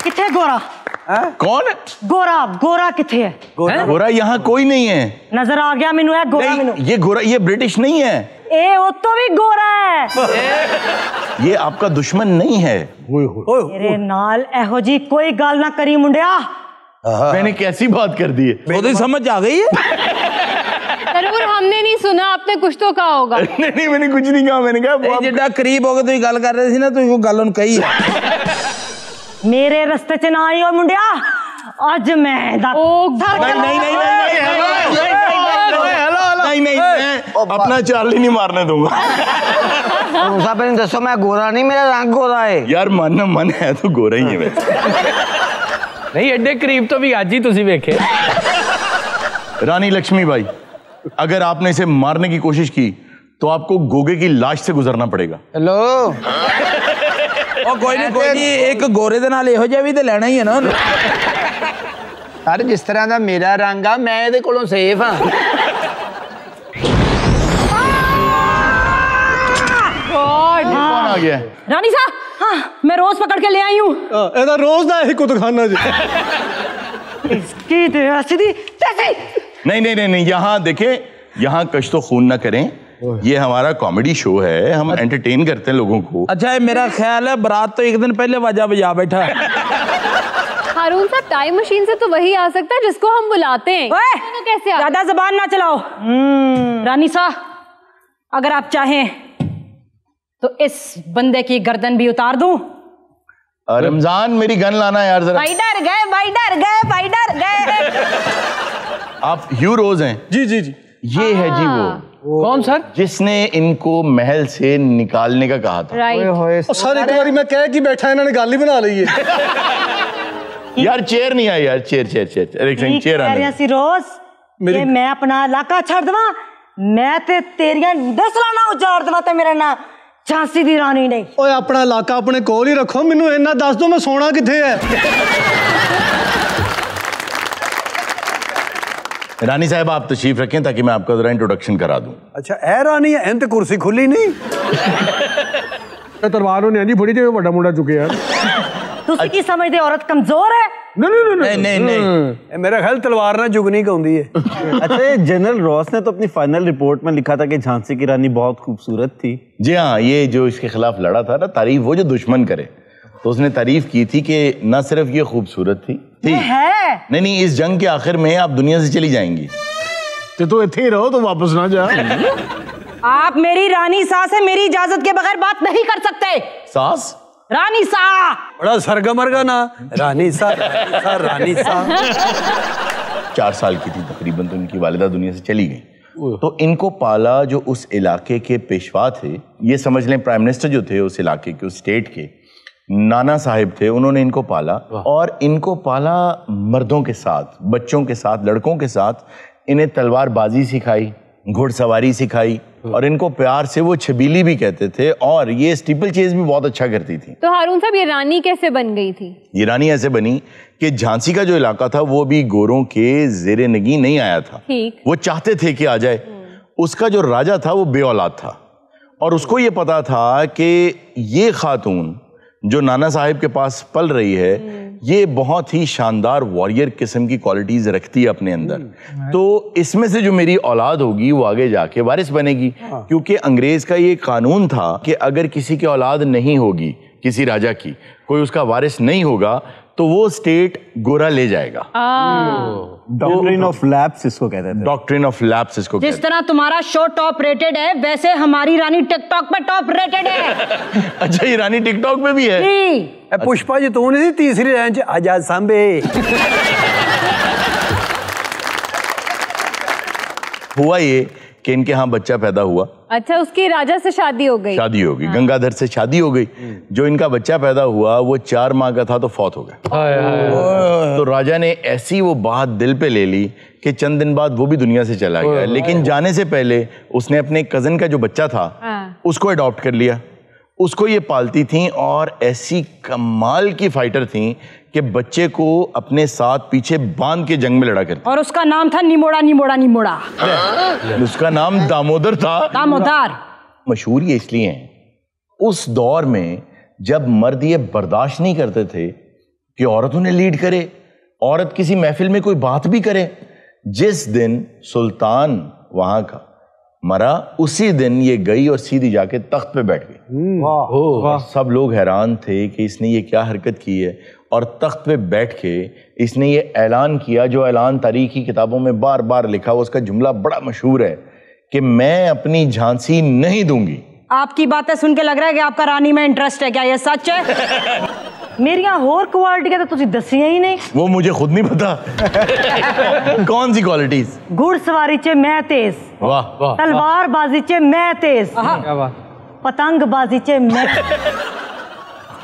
किथे गोरा? कौन? गोरा किथे है? गोरा यहाँ कोई नहीं है। नजर आ गया मैनू है गोरा। मैनू ये गोरा, ये ब्रिटिश नहीं है। ए वो तो भी गोरा है। ये आपका दुश्मन नहीं है। मेरे नाल एहो जी कोई गल ना करी मुंडिया। मैंने कैसी बात कर दी है? तो समझ आ गई है। जरूर हमने नहीं सुना, आपने कुछ तो कहा होगा। नहीं, मैंने कुछ नहीं कहा। मैंने कहा जितना करीब हो गए तो गल कर रहे थे ना, तो गल उन कही है। मेरे रास्ते च ना आई हो मुंडिया, आज मैं नहीं, अपना चार्ली नहीं मारने दूंगा। दसो मैं गोरा नहीं, मेरा रंग गोरा है। यार मानना मन है तो गोरा ही है वैसे। नहीं, एडे करीब तो भी आज ही तुसी वेखे। रानी लक्ष्मी बाई, अगर आपने इसे मारने की कोशिश की तो आपको गोगे की लाश से गुजरना पड़ेगा। हेलो। कोई नहीं, एक गोरे दे नाल इहो जिहा भी ते लेना ही है ना। अरे जिस तरह का मेरा रंग आ, मैं इहदे कोलों सेफ हाँ। कौन आ गया? रानी साहब, हाँ, मैं रोज पकड़ के ले आई हूँ। ऐसा रोज ना ही कुतखाना जी। इसकी सीधी नहीं, यहाँ देखें, यहाँ कश तो खून ना करें। ये हमारा कॉमेडी शो है, हम एंटरटेन करते हैं लोगों को। अच्छा, मेरा ख्याल है बारात तो एक दिन पहले बाजा बजा बैठा है। हारून साहब, टाइम मशीन से तो वही आ सकता है जिसको हम बुलाते हैं। तो कैसे ज्यादा जबान ना चलाओ। रानी साहब, अगर आप चाहें तो इस बंदे की गर्दन भी उतार दूं। रमजान, मेरी गन लाना यार जरा। भाई डर गए। आप ह्यू रोज हैं? जी जी जी। ये है जी वो। कौन सर? जिसने इनको महल से निकालने का कहा था। राइट। सर एक बारी मैं कह कि बैठा इन्होंने गाल ही बना ली है। यार चेयर नहीं आई यार, चेयर आने। रोज ये मैं अपना इलाका छड़ दवा, मैं ते तेरियां नस्लां ना उजाड़ दवा ते मेरा ना झांसी दी रानी नहीं। ओए अपना इलाका अपने कोल ही रखो, मैनू इन्ना दस दो मैं सोना किथे है। रानी साहब आप तशरीफ रखें ताकि मैं आपका जरा इंट्रोडक्शन करा दूं। अच्छा, ए रानी है, इन ते कुर्सी खुली नहीं। तलवार होने जी बड़ी जो बड़ा मुंडा चुके यार। तुसी की समझदे औरत कमजोर है? नहीं। मेरा ख्याल तलवार ना जुगनी कहती है। अच्छा, जनरल रॉस ने तो अपनी फाइनल रिपोर्ट में लिखा था कि झांसी की रानी बहुत खूबसूरत थी। जी हाँ, ये जो इसके खिलाफ लड़ा था ना, तारीफ वो जो दुश्मन करे। तो उसने तारीफ की थी कि न सिर्फ ये खूबसूरत थी है नहीं, इस जंग के आखिर में आप दुनिया से चली जाएंगी। तो इत्थे ही रहो, तो वापस ना जा। आप मेरी रानी सा से मेरी इजाजत के बगैर बात नहीं कर सकते। सास? रानी सा। बड़ा सरगमरगा ना, रानी सा रानी सा। 4 साल की थी तकरीबन, तो इनकी वालिदा दुनिया से चली गई। तो इनको पाला जो उस इलाके के पेशवा थे, ये समझ लें प्राइम मिनिस्टर जो थे उस इलाके के, उस स्टेट के नाना साहिब थे, उन्होंने इनको पाला। और इनको पाला मर्दों के साथ, बच्चों के साथ, लड़कों के साथ। इन्हें तलवारबाजी सिखाई, घुड़सवारी सिखाई, और इनको प्यार से वो छबीली भी कहते थे, और ये स्टीपल चेज भी बहुत अच्छा करती थी। तो हारून साहब, ये रानी कैसे बन गई थी? ये रानी ऐसे बनी कि झांसी का जो इलाका था वो भी गोरों के जेरे नगी नहीं आया था। ठीक। वो चाहते थे कि आ जाए। उसका जो राजा था वो बेऔलाद था, और उसको ये पता था कि ये खातून जो नाना साहिब के पास पल रही है, ये बहुत ही शानदार वॉरियर किस्म की क्वालिटीज रखती है अपने अंदर। तो इसमें से जो मेरी औलाद होगी वो आगे जाके वारिस बनेगी। क्योंकि अंग्रेज का ये कानून था कि अगर किसी की औलाद नहीं होगी, किसी राजा की, कोई उसका वारिस नहीं होगा, तो वो स्टेट गोरा ले जाएगा। डॉक्ट्रिन ऑफ लैप्स इसको कहते थे। डॉक्ट्रिन ऑफ लैप्स इसको जिस तरह तुम्हारा शो टॉप रेटेड है, वैसे हमारी रानी टिकटॉक पे टॉप रेटेड है। अच्छा, ये रानी टिकटॉक पे भी है? पुष्पा जी तू नहीं थी तीसरी लाइन च आजाद सांबे। हुआ ये कि इनके यहाँ बच्चा पैदा हुआ। अच्छा, उसकी राजा से शादी हो गई? शादी हो गई, गंगाधर से शादी हो गई। जो इनका बच्चा पैदा हुआ वो 4 माह का था तो फौत हो गया। तो राजा ने ऐसी वो बात दिल पे ले ली कि चंद दिन बाद वो भी दुनिया से चला गया। लेकिन जाने से पहले उसने अपने कजन का जो बच्चा था उसको अडॉप्ट कर लिया। उसको ये पालती थी, और ऐसी कमाल की फाइटर थी कि बच्चे को अपने साथ पीछे बांध के जंग में लड़ा करती। और उसका नाम था निमोड़ा निमोड़ा निमोड़ा। उसका नाम दामोदर था। दामोदर। मशहूर ये इसलिए है, उस दौर में जब मर्द ये बर्दाश्त नहीं करते थे कि औरत उन्हें लीड करे, औरत किसी महफिल में कोई बात भी करे। जिस दिन सुल्तान वहां का मरा, उसी दिन ये गई और सीधी जाके तख्त पे बैठ गई। सब लोग हैरान थे कि इसने ये क्या हरकत की है, और तख्त पे बैठ के इसने ये ऐलान किया, जो ऐलान तारीखी किताबों में बार बार लिखा हुआ। उसका जुमला बड़ा मशहूर है कि मैं अपनी झांसी नहीं दूंगी। आपकी बातें सुन के लग रहा है कि आपका रानी में इंटरेस्ट है। क्या ये सच है? मेरिया होर क्वालिटी का तो तुझे दसिया ही नहीं। वो मुझे खुद नहीं पता। कौन सी क्वालिटीज? घुड़सवारी चे मैं तेज, वाह वाह। तलवारबाजी चे मैं तेज, पतंगबाजी चे मैं।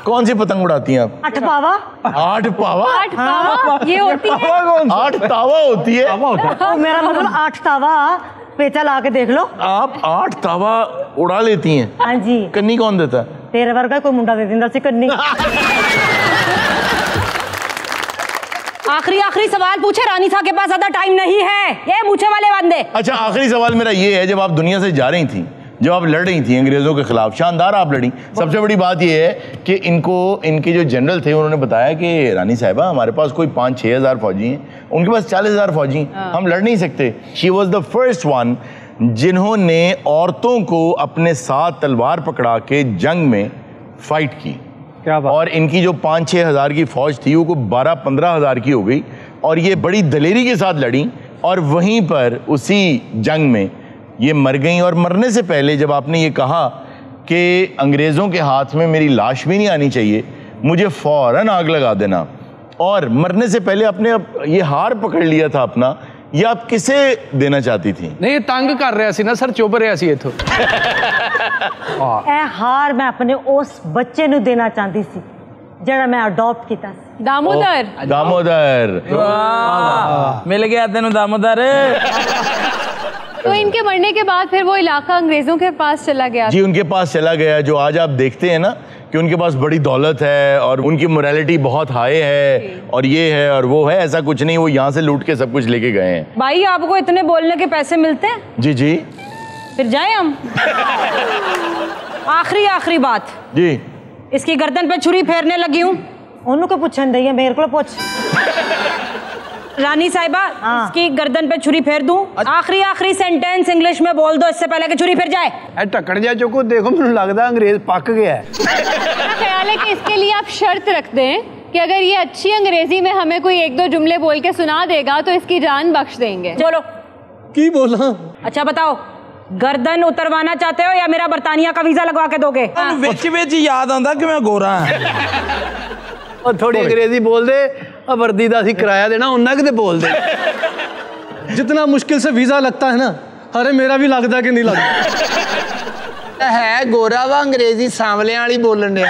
कौन सी पतंग उड़ाती हैं आप? 8 पावा। 8 पावा? 8 पावा ये होती है? 8 तावा होती है? तो मेरा मतलब 8 तावा। पेचा ला के देख लो। आप 8 तावा उड़ा लेती हैं? हाँ जी। कन्नी कौन देता है? तेरे वर्गा कोई मुंडा दे दिंदा सी कन्नी। आखिरी सवाल पूछे, रानी साहब के पास ज्यादा टाइम नहीं है। ये मूछे वाले बंदे। अच्छा, आखिरी सवाल मेरा ये है, जब आप दुनिया से जा रही थी, जब आप लड़ रही थी अंग्रेजों के खिलाफ, शानदार आप लड़ी। सबसे बड़ी बात यह है कि इनके जो जनरल थे उन्होंने बताया कि रानी साहिबा, हमारे पास कोई 5-6 हज़ार फौजी हैं, उनके पास 40,000 फौजी हैं, हम लड़ नहीं सकते। She was the first one जिन्होंने औरतों को अपने साथ तलवार पकड़ा के जंग में फाइट की। क्या बात। और इनकी जो 5-6 हज़ार की फौज थी वो 12-15 हज़ार की हो गई, और ये बड़ी दलेरी के साथ लड़ी, और वहीं पर उसी जंग में ये मर गई। और मरने से पहले जब आपने ये कहा कि अंग्रेज़ों के हाथ में मेरी लाश भी नहीं आनी चाहिए, मुझे फौरन आग लगा देना, और मरने से पहले आपने ये हार पकड़ लिया था अपना, ये आप किसे देना चाहती थी? नहीं, तंग कर रहा सी ना सर, चुभ रहा सी इथों। ए हार मैं अपने उस बच्चे नु देना चाहती सी जड़ा मैं अडॉप्ट किया। दामोदर। दामोदर। मिल गया तेनू दामोदर। तो इनके मरने के बाद फिर वो इलाका अंग्रेजों के पास चला गया? जी, उनके पास चला गया। जो आज आप देखते हैं ना कि उनके पास बड़ी दौलत है और उनकी मोरालिटी बहुत हाई है और ये है और वो है, ऐसा कुछ नहीं। वो यहाँ से लूट के सब कुछ लेके गए हैं। भाई, आपको इतने बोलने के पैसे मिलते हैं? जी जी। फिर जाए हम। आखिरी बात जी, इसकी गर्दन पे छुरी फेरने लगी हूँ। उनको पूछन दई है, मेरे को पूछ। रानी साहिबा, इसकी गर्दन पे छुरी फेर दूं? आखिरी सेंटेंस इंग्लिश में बोल दो इससे पहले कि छुरी फिर जाए। टक्कड़ जा चुको, देखो मैंने लगता अंग्रेज पक गया है। हालांकि इसके लिए आप शर्त रख दें कि अगर ये अच्छी अंग्रेजी में हमें कोई एक दो जुमले बोल के सुना देगा तो इसकी जान बख्श देंगे। बोलो। की बोला? अच्छा बताओ, गर्दन उतरवाना चाहते हो या मेरा बर्तानिया का वीजा लगवा के दोगे? विच विच याद आंदा कि मैं गोरा हां। और थोड़ी अंग्रेजी बोल दे, और वर्दी दा सी किराया देना उन्ना कि बोल दे। जितना मुश्किल से वीजा लगता है ना, अरे मेरा भी लगता है कि नहीं लगता है गोरा वा अंग्रेजी सांवले वाली बोलन दे।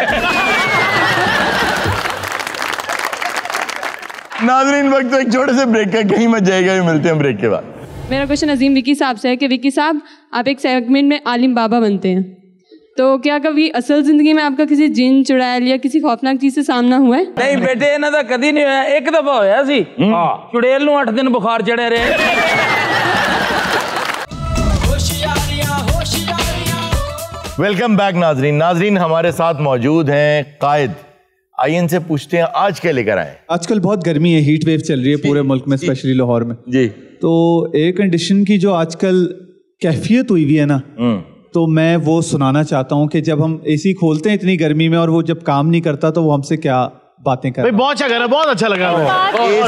नाज़रीन वक्त तो एक छोटे से ब्रेक का, कहीं मत जाएगा, भी मिलते हैं ब्रेक के बाद। मेरा क्वेश्चन अजीम विकी साहब से है कि विकी साहब, आप एक सेगमेंट में आलिम बाबा बनते हैं, तो क्या कभी असल जिंदगी में आपका किसी जिन चुड़ैल या किसी खौफनाक चीज से सामना हुआ है? नहीं बेटे, इन्हां दा कदी नहीं होया। एक दफा होया सी, चुड़ैल नूं 8 दिन बुखार चढ़े रहे। वेलकम बैक नाजरीन। नाजरीन हमारे साथ मौजूद हैं कायद। आइए इनसे पूछते हैं आज क्या लेकर आए। आजकल बहुत गर्मी है, हीट वेव चल रही है पूरे मुल्क में, स्पेशली लाहौर में जी। तो एयर कंडीशन की जो आजकल कैफियत हुई है ना, तो मैं वो सुनाना चाहता हूँ कि जब हम एसी खोलते हैं इतनी गर्मी में और वो जब काम नहीं करता तो वो हमसे क्या बातें कर। बहुत अच्छा करा, बहुत अच्छा लगा।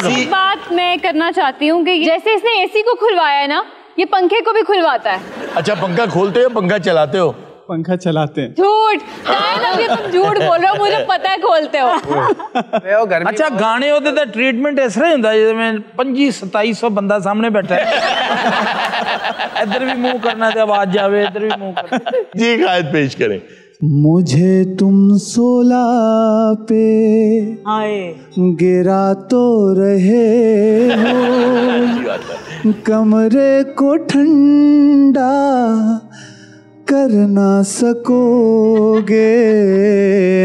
एक बात मैं करना चाहती हूँ कि जैसे इसने एसी को खुलवाया है ना, ये पंखे को भी खुलवाता है। अच्छा, पंखा खोलते हो, पंखा चलाते हो? पंखा चलाते हैं। झूठ, अभी तुम झूठ बोल रहे हो, मुझे पता है खोलते हो। अच्छा, गाने होते तो ट्रीटमेंट इस तरह होता है जिसमें 2500-2700 बंदा सामने बैठा है। इधर भी मुंह करना तो आवाज जावे, इधर भी मुंह करना। जी कायद पेश करें। मुझे तुम 16 पे गिरा तो रहे हो, कमरे को ठंडा कर ना सकोगे,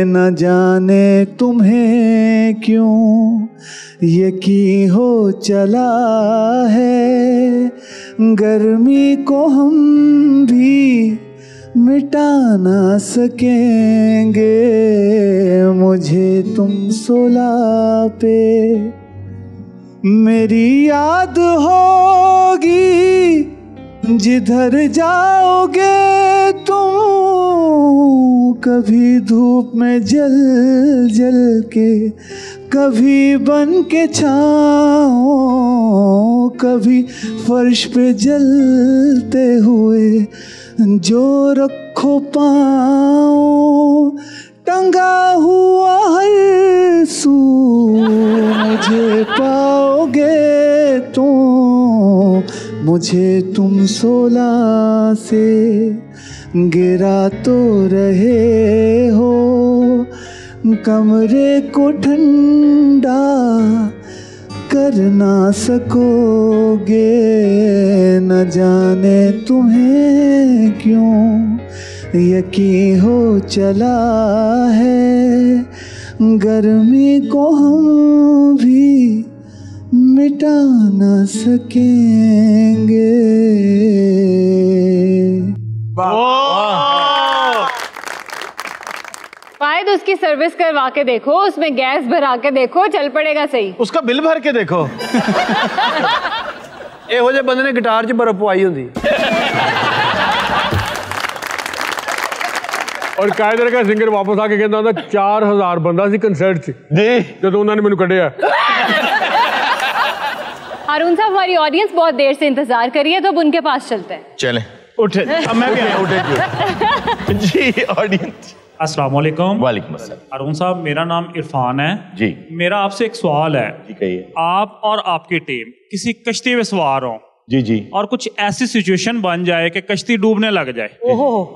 न जाने तुम्हें क्यों यकीन हो चला है, गर्मी को हम भी मिटा ना सकेंगे, मुझे तुम 16 पे मेरी याद होगी, जिधर जाओगे तुम, कभी धूप में जल जल के, कभी बन के छाओ, कभी फर्श पे जलते हुए जो रखो पाओ, टंगा हुआ हर सू मुझे पाओगे तुम, मुझे तुम 16 से गिरा तो रहे हो, कमरे को ठंडा कर ना सकोगे, न जाने तुम्हें क्यों यकीन हो चला है, गर्मी को हम भी मिटा ना सकेंगे। फायद उसकी सर्विस करवा के देखो, उसमें गैस भरा के देखो, चल पड़ेगा सही। उसका बिल भर के देखो। ਇਹੋ ਜਿਹੇ ਬੰਦੇ ਨੇ गिटार 'ਚ बर्फ पवाई ਹੁੰਦੀ। और कायदे का सिंगर वापस आके कहता था 4000 बंदा सी कंसर्ट च जी, जब उन्होंने मैंने कढ़िया। हारून साहब, हमारी ऑडियंस बहुत देर से इंतजार करी है, तो अब उनके पास चलते हैं। चलें, उठे। अब मैं भी उठे जी। ऑडियंस अस्सलाम वालेकुम। वालेकुम अस्सलाम। हारून साहब, मेरा नाम इरफान है जी। मेरा आपसे एक सवाल है जी, कहिए। आप और आपकी टीम किसी कश्ती में सवार हो जी जी, और कुछ ऐसी सिचुएशन बन जाए कि कश्ती डूबने लग जाए,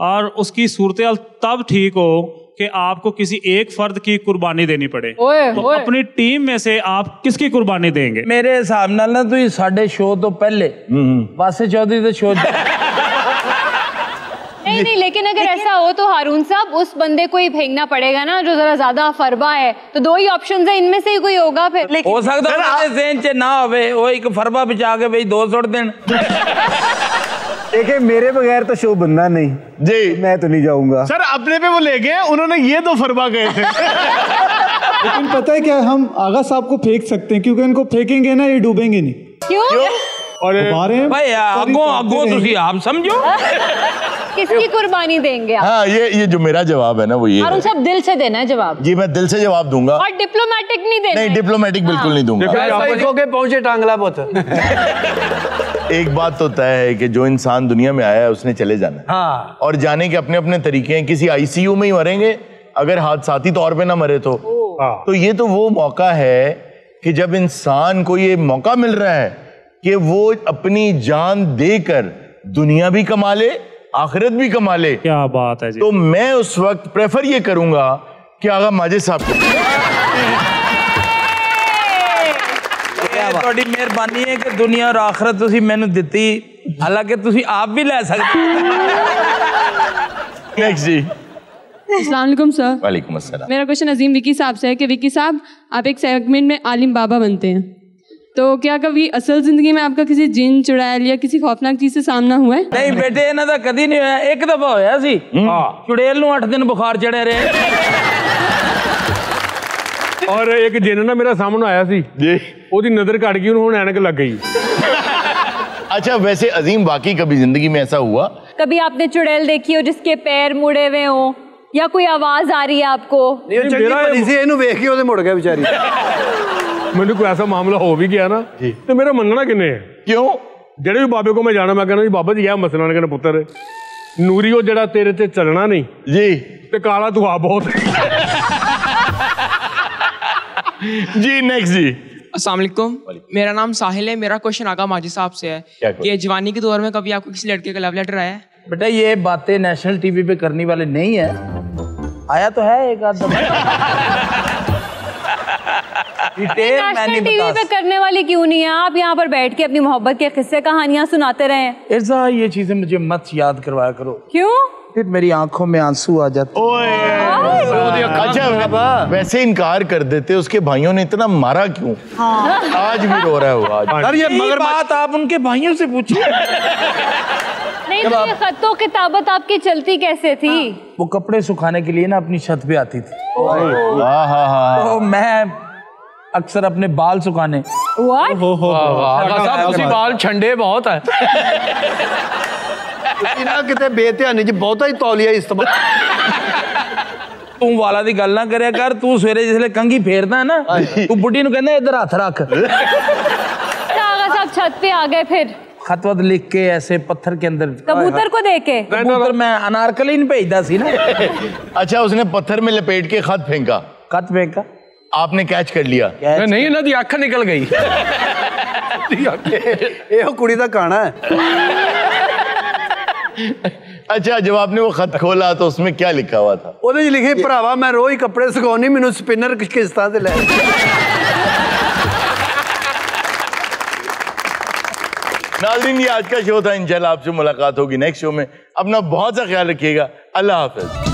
और उसकी सूरत तब ठीक हो कि आपको किसी एक फर्द की कुर्बानी देनी पड़े, तो अपनी टीम में से आप किसकी कुर्बानी देंगे? मेरे हिसाब नाल ना तुम साडे शो तो पहले वासे चौधरी तो शो नहीं नहीं, लेकिन अगर ऐसा हो तो हारून साहब उस बंदे को ही फेंकना पड़ेगा ना जो जरा ज्यादा फरबा है, तो 2 ही ऑप्शन है, इनमें से ही कोई होगा फिर। हो सकता है ज़हन च ना होवे, वो एक फरबा बचा के भाई 2 सुट देन। देखिए, मेरे बगैर तो शो बनना नहीं जी, मैं तो नहीं जाऊंगा। सर अपने पे वो ले गए, उन्होंने ये 2 फरबा गए थे। लेकिन पता है क्या, हम आगा साहब को फेंक सकते हैं, क्योंकि इनको फेंकेंगे ना ये डूबेंगे नहीं। क्यों? और भाई आगो तुसी आप समझो। किसकी कुर्बानी देंगे आप? हाँ, ये जो मेरा जवाब है ना वो ये हारून है। साहब दिल से देना है जवाब। जी मैं दिल से जवाब दूंगा। और डिप्लोमेटिक नहीं देना। नहीं, डिप्लोमेटिक बिल्कुल नहीं दूंगा। के पहुंचे टांगला पुत। एक बात तो तय है कि जो इंसान दुनिया में आया है उसने चले जाना है। हाँ। और जाने के अपने अपने तरीके हैं। किसी आईसीयू में ही मरेंगे अगर हादसाती तौर पे ना मरे तो ये तो वो मौका है कि जब इंसान को ये मौका मिल रहा है कि वो अपनी जान देकर दुनिया भी कमा ले, आखिरत भी कमा ले। क्या बात है जी। तो मैं उस वक्त प्रेफर ये करूंगा कि आगा माजिद साहब को। ਤੁਹਾਡੀ ਮਿਹਰਬਾਨੀ ਹੈ ਕਿ ਦੁਨੀਆ और आखिरत ਤੁਸੀਂ ਮੈਨੂੰ ਦਿੱਤੀ, ਹਾਲਾਂਕਿ ਤੁਸੀਂ ਆਪ ਵੀ ਲੈ ਸਕਦੇ। नेक्स्ट जी। अस्सलाम वालेकुम सर। वालेकुम अस्सलाम। मेरा क्वेश्चन अजीम विकी साहब से है कि विकी साहब आप एक सेगमेंट में आलिम बाबा बनते हैं, तो क्या कभी असल जिंदगी में आपका किसी जिन चुड़ैल या किसी खौफनाक चीज से सामना हुआ है? नहीं बेटे, ਇਹਨਾਂ ਦਾ ਕਦੀ ਨਹੀਂ ਹੋਇਆ। ਇੱਕ ਦਫਾ ਹੋਇਆ ਸੀ। ਚੁੜੇਲ ਨੂੰ 8 दिन बुखार चढ़े रहे। और एक जिन ना मेरा सामने आया सी जी, ओदी नजर घट गई, उन्होंने ऐनक लग गई। अच्छा, वैसे अजीम वाकई कभी जिंदगी में ऐसा हुआ? कभी आपने चुड़ैल देखी हो जिसके पैर मुड़े हुए हो या कोई आवाज आ रही है आपको? मैंने कोई ऐसा मामला हो भी गया ना तो मेरा मनना किन्ने है। क्यों? जेड़े भी बाबे को मैं जाना, मैं कहना जी बाबा जी यह मसला ने कहना पुत्र नूरी वो जड़ा तेरे ते चलना नहीं जी ते काला तू आ बहुत। जी नेक्स्ट जी। अस्सलाम वालेकुम, मेरा नाम साहिल है। मेरा क्वेश्चन आगा माजिद साहब से है कि जवानी के दौर में कभी आपको किसी लड़के का लव लेटर आया है? बेटा ये बातें नेशनल टीवी पे करने वाले नहीं है। आया तो है एक आध दफा। नेशनल टीवी पे करने वाली क्यों नहीं है? आप यहाँ पर बैठ के अपनी मोहब्बत के किस्से कहानियां सुनाते रहे। ऐसा ये चीजें मुझे मत याद करवाया करो। क्यों? फिर मेरी आंखों में आंसू आ जाते। अच्छा, वैसे इनकार कर देते, उसके भाइयों ने इतना मारा क्यों? हाँ। आज भी रो रहा है वो आज। अरे ये मगर बात आप उनके भाइयों से पूछिए। नहीं तो ये खत्तो किताबत आपकी चलती कैसे थी? वो कपड़े सुखाने के लिए ना अपनी छत पे आती थी। तो मैं अक्सर अपने बाल सुखाने। बाल ठंडे बहुत है। किते बेध्यानी जी बहुता ही तौलिया इस्तेमाल। तू वाला दी गल ना करे कर। तू सवेरे जिसले कंघी फेरदा है ना, तू बुढ़ी नु कहंदा इधर हाथ रख। आगा साहब छत पे आ गए फिर खत वत लिख के ऐसे पत्थर के अंदर कबूतर को दे के। कबूतर मैं अनारकली नहीं भेजदा सी ना। अच्छा, उसने पत्थर में लपेट के खत फेंका। खत फेंका, आपने कैच कर लिया? नहीं, इन्हां दी अख निकल गई। ये कुड़ी दा गाना है। अच्छा, जब आपने वो खत खोला तो उसमें क्या लिखा हुआ था? ਉਹਦੇ 'ਚ ਲਿਖੇ ਭਰਾਵਾ ਮੈਂ ਰੋਜ਼ ਕੱਪੜੇ ਸੁਕਾਉਣੀ, ਮੈਨੂੰ ਸਪਿਨਰ ਕਿਸ਼ਤਾਂ ਤੇ ਲੈ। नाज़रीन, ये आज का शो था। इंशाल्लाह आपसे मुलाकात होगी नेक्स्ट शो में। अपना बहुत सा ख्याल रखिएगा। अल्लाह हाफ़िज़।